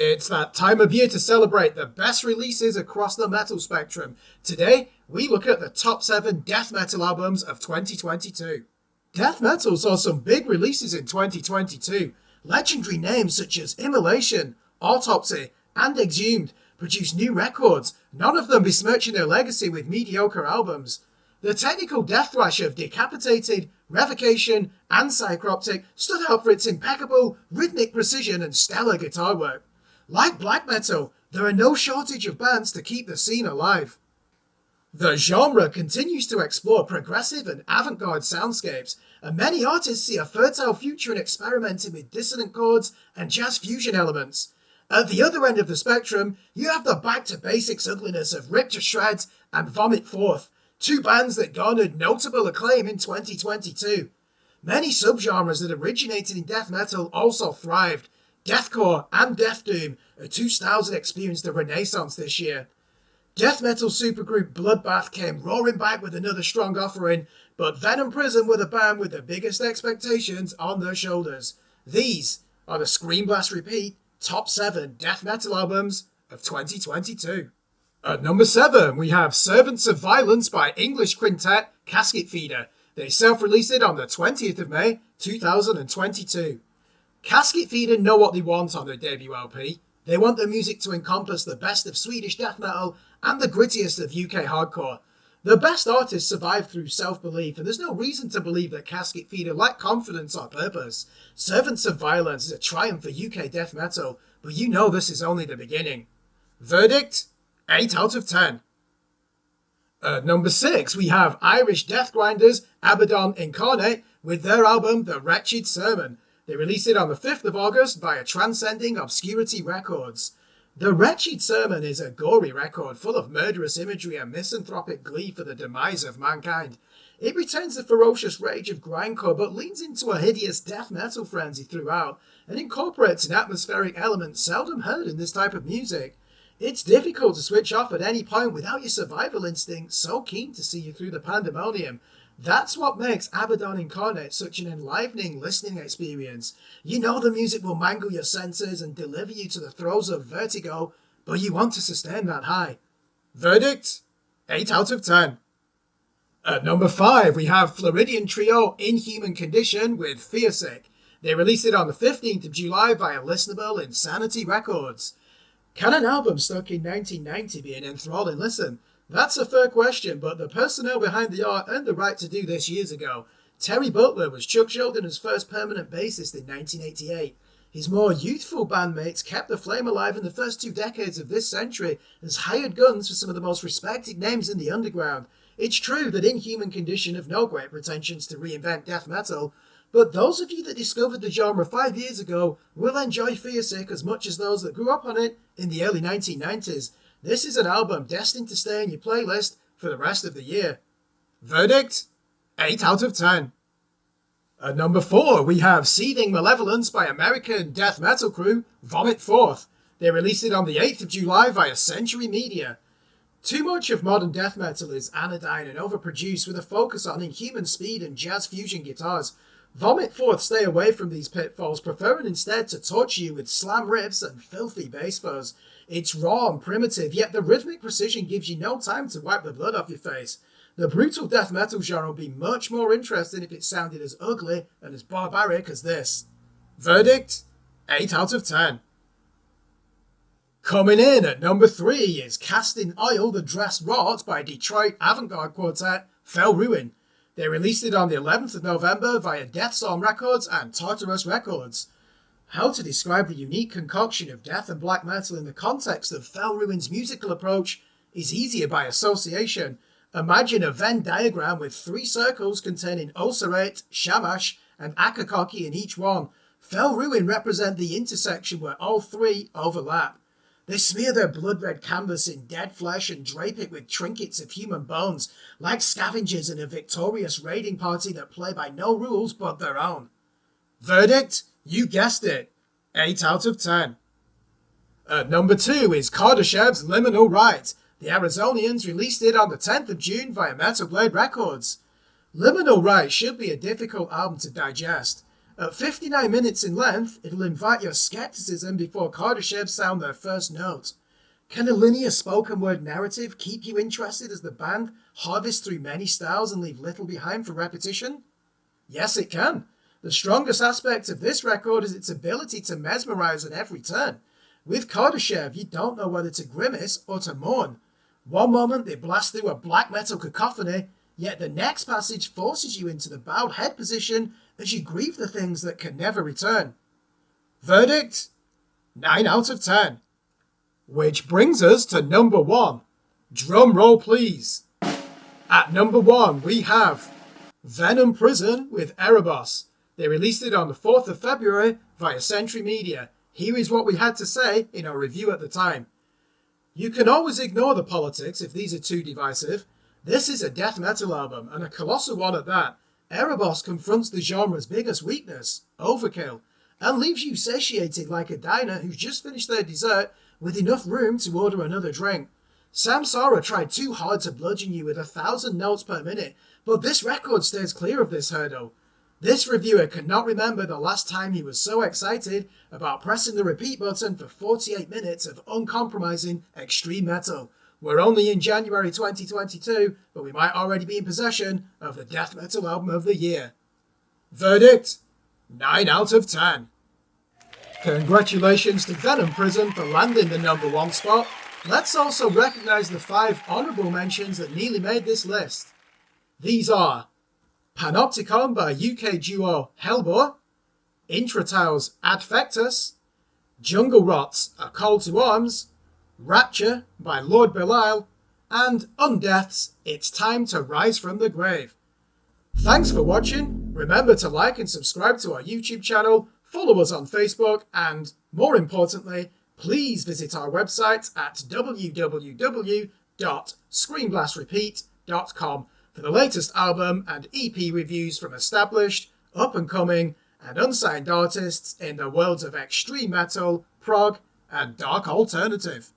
It's that time of year to celebrate the best releases across the metal spectrum. Today, we look at the top 7 death metal albums of 2022. Death metal saw some big releases in 2022. Legendary names such as Immolation, Autopsy, and Exhumed produced new records, none of them besmirching their legacy with mediocre albums. The technical death thrash of Decapitated, Revocation, and Psychroptic stood out for its impeccable rhythmic precision and stellar guitar work. Like black metal, there are no shortage of bands to keep the scene alive. The genre continues to explore progressive and avant-garde soundscapes, and many artists see a fertile future in experimenting with dissonant chords and jazz fusion elements. At the other end of the spectrum, you have the back-to-basics ugliness of Rip to Shreds and Vomit Forth, two bands that garnered notable acclaim in 2022. Many subgenres that originated in death metal also thrived. Deathcore and Death Doom are two styles that experienced a renaissance this year. Death metal supergroup Bloodbath came roaring back with another strong offering, but Venom Prison were the band with the biggest expectations on their shoulders. These are the Scream Blast Repeat top 7 death metal albums of 2022. At number 7, we have Servants of Violence by English quintet Casket. They self-released it on the 20th of May, 2022. Casket know what they want on their debut LP. They want their music to encompass the best of Swedish death metal and the grittiest of UK hardcore. The best artists survive through self-belief, and there's no reason to believe that Casket lack confidence or purpose. Servants of Violence is a triumph for UK death metal, but you know this is only the beginning. Verdict? 8 out of 10. At number 6, we have Irish death grinders Abaddon Incarnate with their album The Wretched Sermon. They released it on the 5th of August via Transcending Obscurity Records. The Wretched Sermon is a gory record full of murderous imagery and misanthropic glee for the demise of mankind. It retains the ferocious rage of grindcore but leans into a hideous death metal frenzy throughout and incorporates an atmospheric element seldom heard in this type of music. It's difficult to switch off at any point without your survival instinct so keen to see you through the pandemonium. That's what makes Abaddon Incarnate such an enlivening listening experience. You know the music will mangle your senses and deliver you to the throes of vertigo, but you want to sustain that high. Verdict? 8 out of 10. At number 5, we have Floridian trio Inhuman Condition with Fearsick. They released it on the 15th of July via listenable Insanity Records. Can an album stuck in 1990 be an enthralling listen? That's a fair question, but the personnel behind the art earned the right to do this years ago. Terry Butler was Chuck Schuldin's first permanent bassist in 1988. His more youthful bandmates kept the flame alive in the first 2 decades of this century as hired guns for some of the most respected names in the underground. It's true that Inhuman Condition have no great pretensions to reinvent death metal, but those of you that discovered the genre 5 years ago will enjoy Fearsick as much as those that grew up on it in the early 1990s. This is an album destined to stay in your playlist for the rest of the year. Verdict? 8 out of 10. At number 4, we have Seething Malevolence by American death metal crew Vomit Forth. They released it on the 8th of July via Century Media. Too much of modern death metal is anodyne and overproduced with a focus on inhuman speed and jazz fusion guitars. Vomit Forth stay away from these pitfalls, preferring instead to torture you with slam riffs and filthy bass fuzz. It's raw and primitive, yet the rhythmic precision gives you no time to wipe the blood off your face. The brutal death metal genre would be much more interesting if it sounded as ugly and as barbaric as this. Verdict? 8 out of 10. Coming in at number 3 is Casting Oil the Dress Rot by Detroit avant-garde quartet Fell Ruin. They released it on the 11th of November via Deathstorm Records and Tartarus Records. How to describe the unique concoction of death and black metal in the context of Fell Ruin's musical approach is easier by association. Imagine a Venn diagram with 3 circles containing Oserate, Shamash, and Akakoki in each one. Fell Ruin represent the intersection where all 3 overlap. They smear their blood-red canvas in dead flesh and drape it with trinkets of human bones, like scavengers in a victorious raiding party that play by no rules but their own. Verdict? You guessed it. 8 out of 10. At number 2 is Kardashev's Liminal Rite. The Arizonians released it on the 10th of June via Metal Blade Records. Liminal Rite should be a difficult album to digest. At 59 minutes in length, it'll invite your skepticism before Kardashev sound their first note. Can a linear spoken word narrative keep you interested as the band harvest through many styles and leave little behind for repetition? Yes, it can. The strongest aspect of this record is its ability to mesmerize at every turn. With Kardashev, you don't know whether to grimace or to mourn. One moment they blast through a black metal cacophony, yet the next passage forces you into the bowed head position as you grieve the things that can never return. Verdict? 9 out of 10. Which brings us to number 1. Drum roll please. At number 1 we have Venom Prison with Erebos. They released it on the 4th of February via Century Media. Here is what we had to say in our review at the time. You can always ignore the politics if these are too divisive. This is a death metal album, and a colossal one at that. Erebos confronts the genre's biggest weakness, overkill, and leaves you satiated like a diner who's just finished their dessert with enough room to order another drink. Samsara tried too hard to bludgeon you with 1,000 notes per minute, but this record stays clear of this hurdle. This reviewer cannot remember the last time he was so excited about pressing the repeat button for 48 minutes of uncompromising extreme metal. We're only in January 2022, but we might already be in possession of the death metal album of the year. Verdict? 9 out of 10. Congratulations to Venom Prison for landing the number 1 spot. Let's also recognise the 5 honourable mentions that nearly made this list. These are Panopticon by UK duo Hellbore, Intratau's Adfectus, Jungle Rot's A Call to Arms, Rapture by Lord Belial, and Undeath's It's Time to Rise from the Grave. Thanks for watching. Remember to like and subscribe to our YouTube channel, follow us on Facebook, and, more importantly, please visit our website at www.screenblastrepeat.com for the latest album and EP reviews from established, up-and-coming, and unsigned artists in the worlds of extreme metal, prog, and dark alternative.